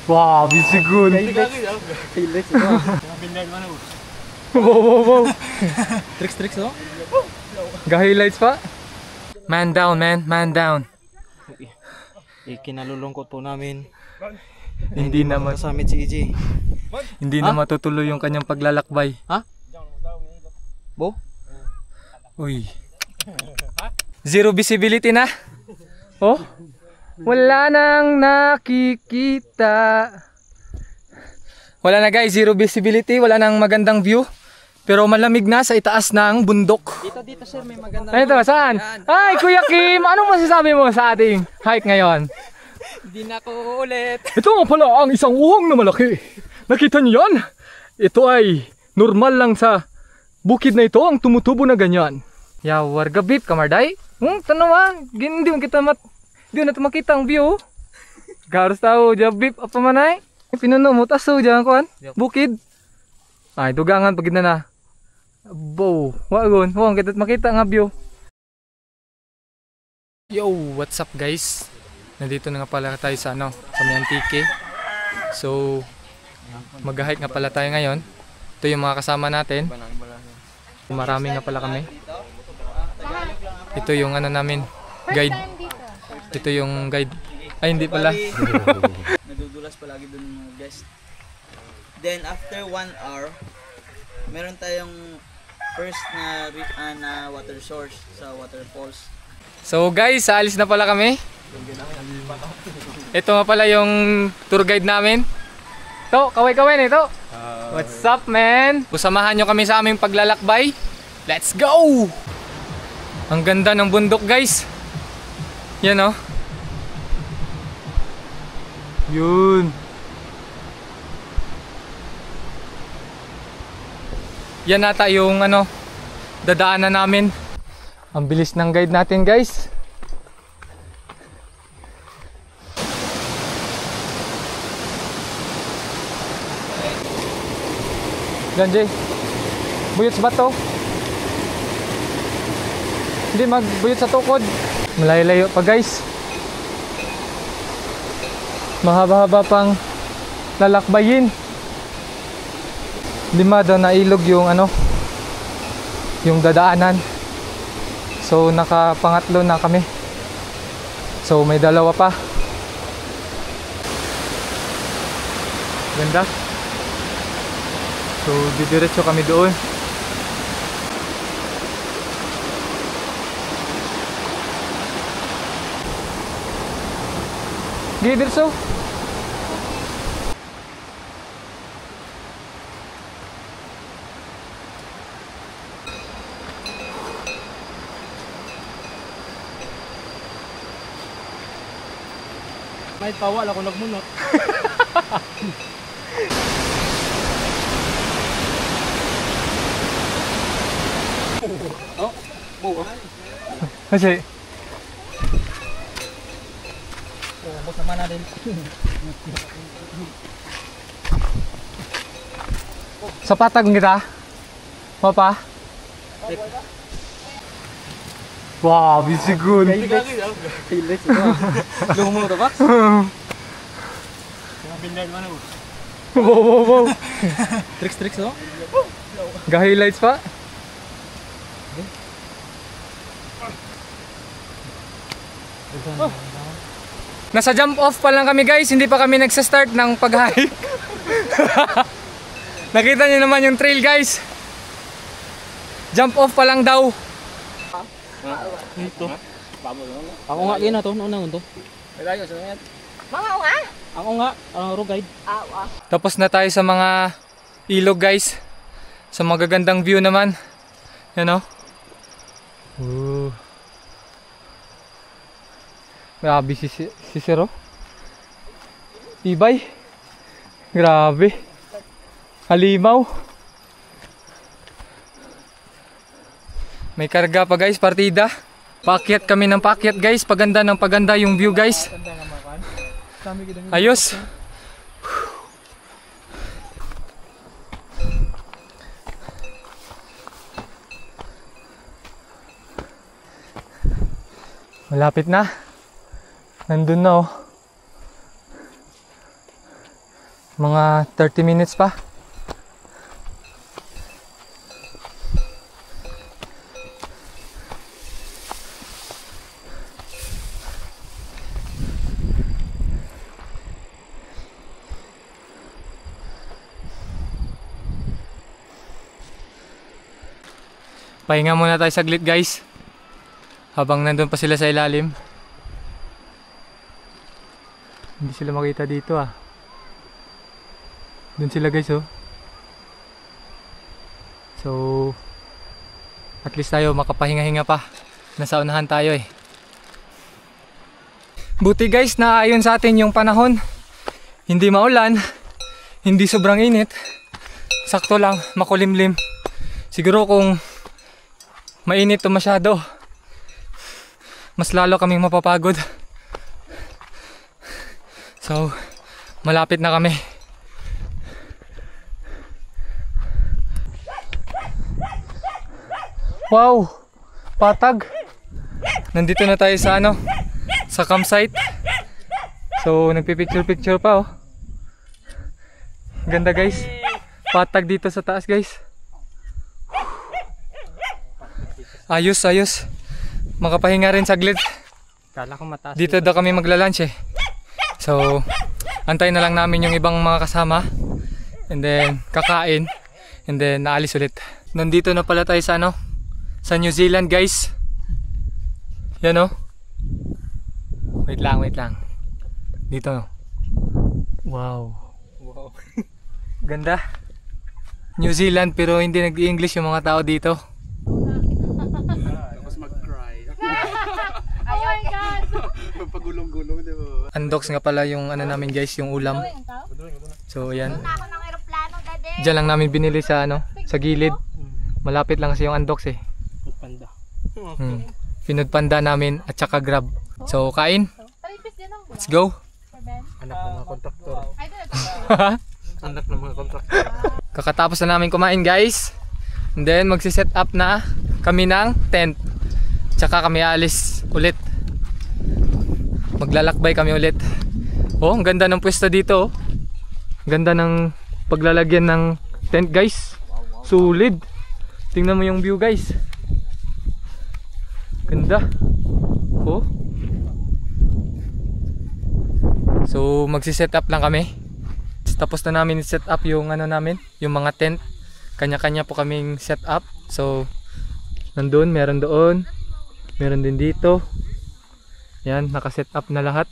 Wow, bisigun. Highlights ito. Wow. Tricks no? Ga-highlights pa. Man down, man. Man down. Kinalulungkot po namin. Hindi na masasamit si EJ. Hindi na matutuloy yung kanyang paglalakbay. Ha? Bo? Uy. Zero visibility na. Oh? Wala nang nakikita. Wala na guys, zero visibility, wala nang magandang view. Pero malamig na sa itaas ng bundok. Dito sir, may magandang Ito, saan? Ay, Kuya Kim, anong masasabi mo sa ating hike ngayon? Hindi na ko ulit. Ito nga pala ang isang uhong na malaki. Nakita niyo yan? Ito ay normal lang sa bukid na ito ang tumutubo na ganyan. Ya, warga beep, kamarday. Tanawa, hindi mo natin makita ang view. Garos tao, dyan beep, apa manay? Pinuno mo, taso dyan kuhan, bukid. Ay, dugangan pag na. Bow, wagon, kita makita nga view. Yo, what's up guys? Nandito na nga pala tayo sa sa may Antique. So, mag-hike nga pala tayo ngayon. Ito yung mga kasama natin. Marami nga pala kami. Ito yung namin, guide. Ito yung guide. Ay, hindi pala. Nadudulas palagi dun mga guest. Then after 1 hour, meron tayong first na water source sa waterfalls. So guys, aalis na pala kami. Ito nga pala yung tour guide namin. Ito, kaway-kaway na ito. What's up, man? Samahan nyo kami sa aming paglalakbay. Let's go! Ang ganda ng bundok, guys. Yan, oh. Yun. Yan ata yung dadaanan namin. Ang bilis ng guide natin, guys. Yan, Jay. Buyot sa bato. Hindi magbuyot sa tukod. Malayo-layo pa, guys. Mahaba-haba pang lalakbayin. Lima daw na ilog yung yung dadaanan. So nakapangatlo na kami. So may dalawa pa. Ganda. So didiretso kami doon. Didiretso. May pawal ako nagmunot. Oh, buo. Kasi Bos naman natin. sa patag kita. Papa. Wow, bisigun. Highlights ito. Lumo ito ba? Wow. Tricks no? Ga-highlights pa. Nasa jump off pa lang kami guys, hindi pa kami nagsa-start ng pag-hike. Nakita niyo naman yung trail guys. Jump off pa lang daw. Ito. Ako nga gina to, nauna to. Malayo sa mga. Ako nga, ang road guide. Tapos na tayo sa mga ilog guys. Sa magagandang view naman. Yan o. Grabe si Sir oh. Tibay. Grabe. Halimaw. May karga pa guys, partida. Paakyat kami ng paakyat guys. Paganda ng paganda yung view guys. Ayos. Malapit na. Nandun na oh. Mga 30 minutes pa. Pahinga muna tayo saglit guys. Habang nandun pa sila sa ilalim. Hindi sila makita dito ah. Doon sila guys oh. So at least tayo makapahinga-hinga pa. Nasa unahan tayo eh. Buti guys na ayon sa atin yung panahon. Hindi maulan. Hindi sobrang init. Sakto lang, makulimlim. Siguro kung mainit to masyado, mas lalo kaming mapapagod. So, malapit na kami. Wow! Patag! Nandito na tayo sa ano? Sa campsite. So, nagpipicture-picture pa oh. Ganda guys. Patag dito sa taas guys. Ayos, ayos. Makapahinga rin saglit. Kala ko mataas. Dito daw kami magla-lunch eh. So, antayin na lang namin yung ibang mga kasama. And then, kakain. And then, naalis ulit. Nandito na pala tayo sa ano? Sa New Zealand guys. Yan oh. Wait lang, wait lang. Dito. Wow. Wow. Ganda. New Zealand pero hindi nag-English yung mga tao dito. Pagulong-gulong, di ba? Undox nga pala yung ano namin guys, yung ulam. So yan. Ako ng eroplano, dade. Diyan lang namin binili sa ano, sa gilid. Malapit lang kasi yung undox eh. Panda. Pinudpanda namin at saka grab. So kain. Let's go. Anak ng mga kontraktor. Anak ng mga kontraktor. Kakatapos na namin kumain guys. And then magsi-set up na kami ng tent. Tsaka kami alis ulit. Maglalakbay kami ulit. Oh, ang ganda ng pwesto dito. Ganda ng paglalagyan ng tent guys. Solid. Tingnan mo yung view guys. Ganda. Oh. So magsi-set up lang kami. Tapos na namin set up yung ano namin, yung mga tent. Kanya-kanya po kaming set up. So nandun, meron doon. Meron din dito. Yan, naka-set up na lahat.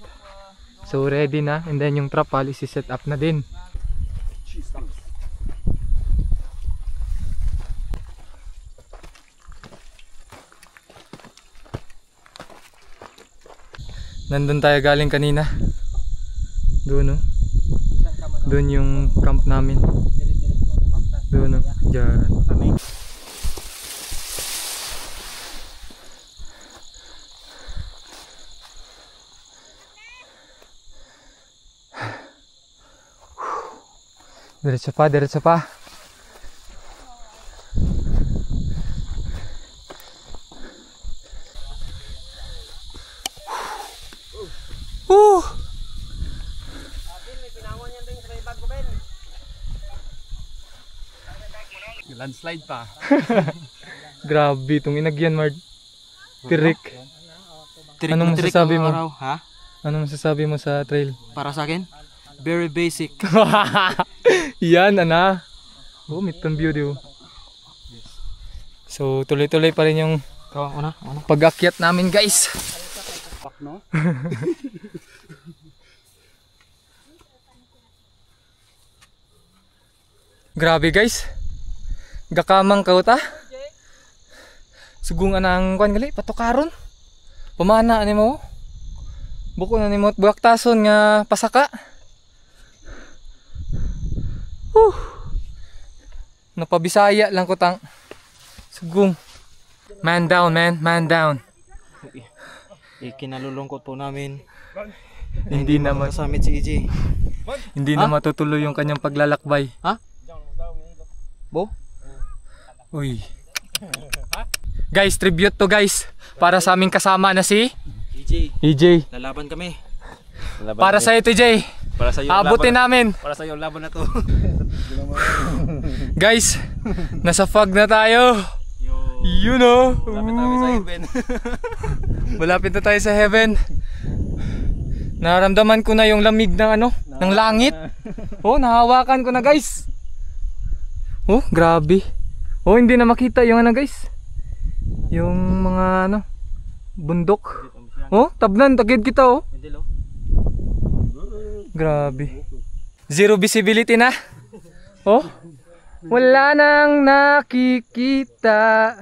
So ready na. And then yung trapal isi-set up na din. Nandun tayo galing kanina. Doon no. Doon yung camp namin. Doon no. Diyan. Diretso pa, diretso pa. Landslide pa. Grabe itong inagyan, Mard. Tirik. Anong masasabi mo? Araw, ha? Anong masasabi mo sa trail? Para sa akin, very basic. Yan, ana. Oh, midton view diyo. So, tuloy-tuloy pa rin yung Una. pag-akyat namin, guys. Pak, no? Grabe, guys. Gakamang kauta. Sugung anang kuan gali patukaron. Pamana ani mo. Buko na nimo buaktason nga pasaka. Napabisaya lang ko tang. Sugung. Man down, man. Man down. Ikinalulungkot po namin. Hindi na Summit si EJ. hindi na matutuloy yung kanyang paglalakbay. Ha? Bo? Uy. Guys, tribute to guys. Para sa aming kasama na si EJ. EJ. Lalaban kami. Para sa ito, EJ. Para sa iyo Abutin namin. Para sa iyo laban na to. Guys, nasa fog na tayo. You know. Lapit namin sa heaven. Malapit na tayo sa heaven. Naramdaman ko na yung lamig ng ng langit. Oh, nahawakan ko na, guys. Oh, grabe. Oh, hindi na makita yung guys. Yung mga bundok. Oh, tabnan, tagid kita oh. Grabe. Zero visibility na. Oh. Wala nang nakikita.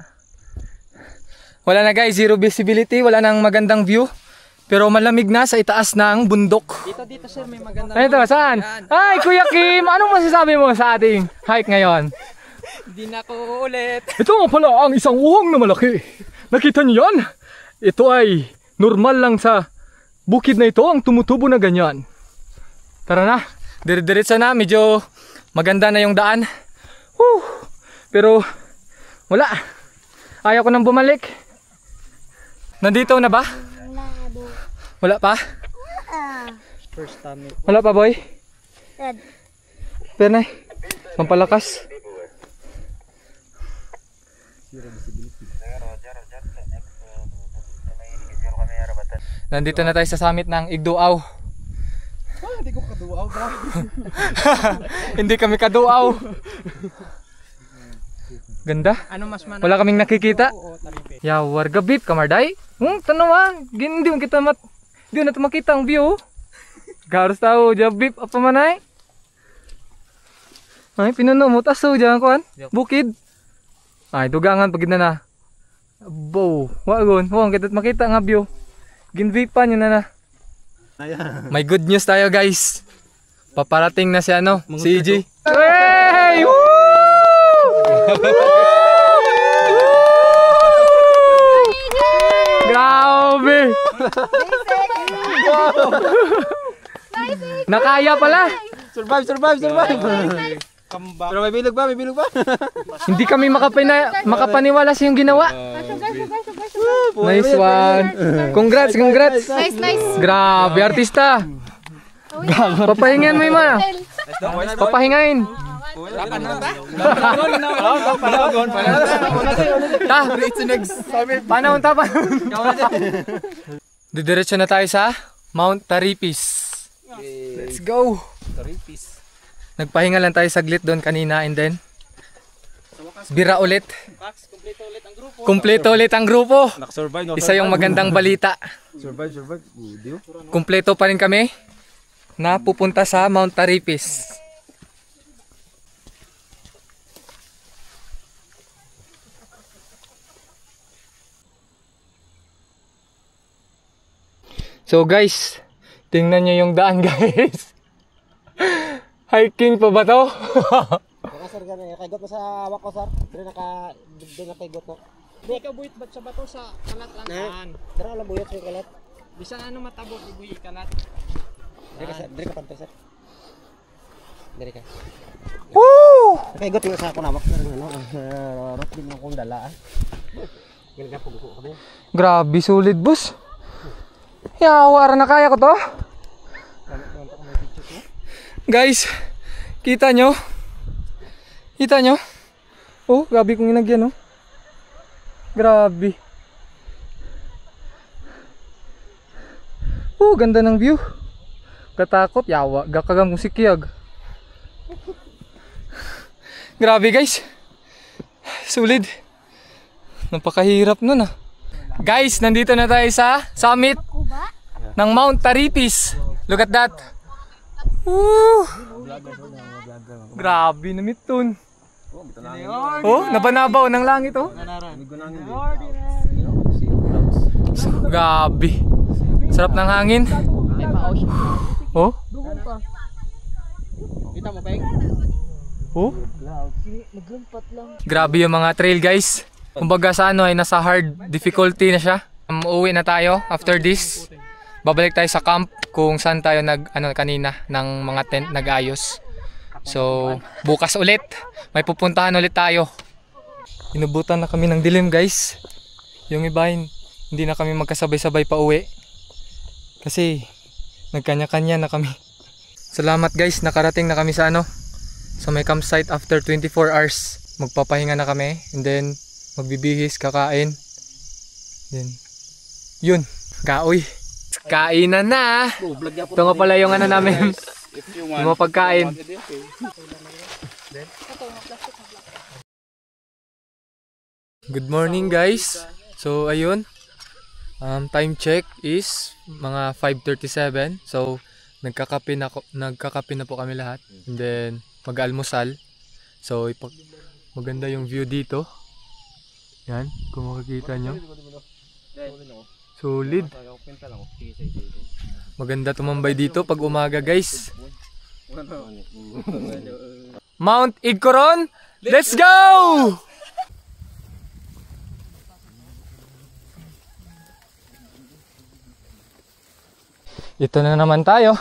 Wala na guys, zero visibility, wala nang magandang view. Pero malamig na sa itaas ng bundok. Dito sir, may magandang Ito, saan? Ay, Kuya Kim, anong masasabi mo sa ating hike ngayon? Hindi na ako ulit. Ito nga pala ang isang uhong na malaki. Nakita niyo yan? Ito ay normal lang sa bukid na ito ang tumutubo na ganyan. Tara na, dire-diretso na, medyo maganda na yung daan. Pero wala, ayaw ko nang bumalik. Nandito na ba? Wala pa? First time. Wala pa boy? Pernay, pampalakas. Nandito na tayo sa summit ng Igduaw. Hindi ko kaduaw ba? Hindi kami kaduaw. Ganda. Ano mas man? Wala kaming nakikita. Yawar gabit kamarday. Tanawa, hindi mo kita di na makita ang view. Garos tao jabip apa manay. Ay pinuno mo taso diyan kuan. Bukid. Ay dugangan pagid na. Bo, wagon, kita makita nga view. Ginvipan yun na. May good news tayo guys. Paparating na si si EJ. Hey! Woo! Grabe! Nakaya pala! Survive. Pero may bilog ba? Hindi kami makapaniwala sa yung ginawa. Nice one. Congrats. Nice. Grabe, artista. Papahingain mo yung mga. Papahingain. Panahon. Didiretso na tayo sa Mount Taripis. Let's go. Nagpahinga lang tayo saglit doon kanina and then bira ulit. Kumpleto ulit ang grupo. Isa yung magandang balita. Survive. Kumpleto pa rin kami na pupunta sa Mount Taripis. So guys, tingnan nyo yung daan guys. Hiking pa ba to? Sir, kaigot mo sa wako sir. Doon nakaigot no. Di ka buyot bat sa bato sa kalat lang. Dara lang buyot sa kalat. Bisa matabot ibuyi kalat. Diri ka panto sir. Diri ka. Woo! Kaigot mo sa ako nawak sir rot din akong dala. Ginagapog ko kami. Grabe sulit boss. Yawara na kaya ko to. Guys, kita nyo? Oh, grabe kong inagyan oh. Grabe. Oh, ganda ng view. Katakot, yawa. Gakagam kong sikyag. Grabe guys. Sulit. Napakahirap nun ah. Guys, nandito na tayo sa summit ng Mount Taripis. Look at that. Woo! Grabe na mitun. Oh, nabanabaw ng langit oh. Grabe. Sarap ng hangin. Oh. Kita mo peng? Oh. Grabe yung mga trail guys. Kumbaga sa ay nasa hard difficulty na siya. Uuwi na tayo after this. Babalik tayo sa camp kung saan tayo kanina ng mga tent nag-ayos. So, bukas ulit. May pupuntahan ulit tayo. Inubutan na kami ng dilim guys. Yung iba hindi na kami magkasabay-sabay pa uwi. Kasi nagkanya-kanya na kami. Salamat guys, nakarating na kami sa ano, sa may campsite after 24 hours. Magpapahinga na kami and then magbibihis, kakain. Then yun, kaoy. Kainan na. Ito nga pala yung ano namin. Yung mga pagkain. Good morning guys. So ayun, time check is mga 5:37. So nagkakape na po kami lahat. And then mag-almusal. So maganda yung view dito. Yan, kung makikita nyo. Solid. Maganda tumambay dito pag umaga guys. Mount Igcoron, let's go! Ito na naman tayo.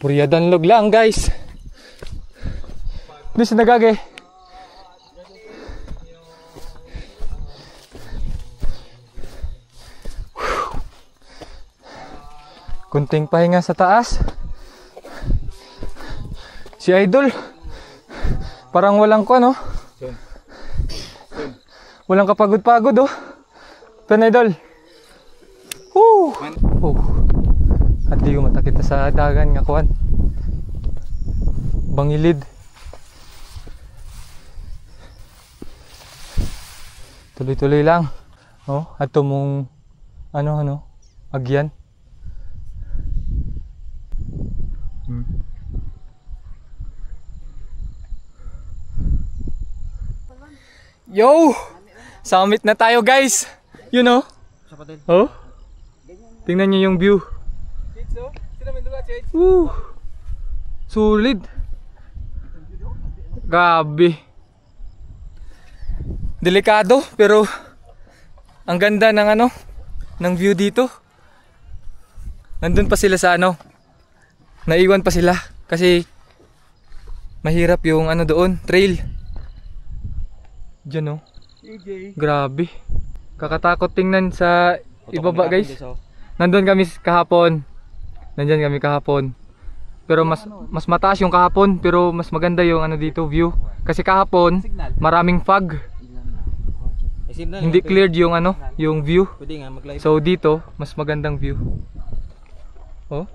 Puryadanlog lang guys. Doon sa nagage. Kunting pahinga sa taas. Si Idol parang walang ko no. Walang kapagod-pagod oh. Pen Idol. Woo! Oh. At di ko matakita sa dagan nga kuan. Bangilid. Tuloy-tuloy lang. Oh, ato mong ano agyan. Yo! Summit na tayo guys. You know? Oh? Tingnan niyo yung view. Woo! Solid. Grabe. Delikado pero ang ganda ng ano, ng view dito. Nandun pa sila sa ano. Naiwan pa sila kasi mahirap yung ano doon, trail. Diyan oh. Grabe. Kakatakot tingnan sa ibaba guys. Nandun kami kahapon. Nandyan kami kahapon. Pero mas mataas yung kahapon pero mas maganda yung ano dito view. Kasi kahapon maraming fog. Hindi cleared yung ano, yung view. So dito mas magandang view. Oh.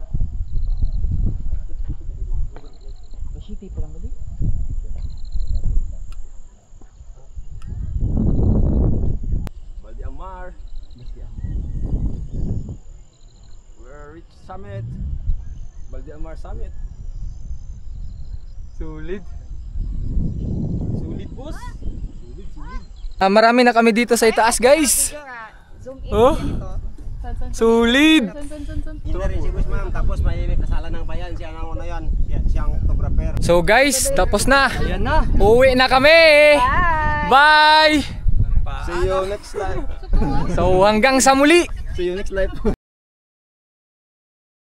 Summit. Balde Amar Summit. Solid. Solid boss. Marami na kami dito sa itaas guys. Oh. Solid. Hindi rin si Boss Ma'am, tapos may kasala ng bayan, siya ang una yan, siyang photographer. So guys, tapos na. Ayan na. Uwi na kami. Bye. See you next live. So hanggang sa muli. See you next live.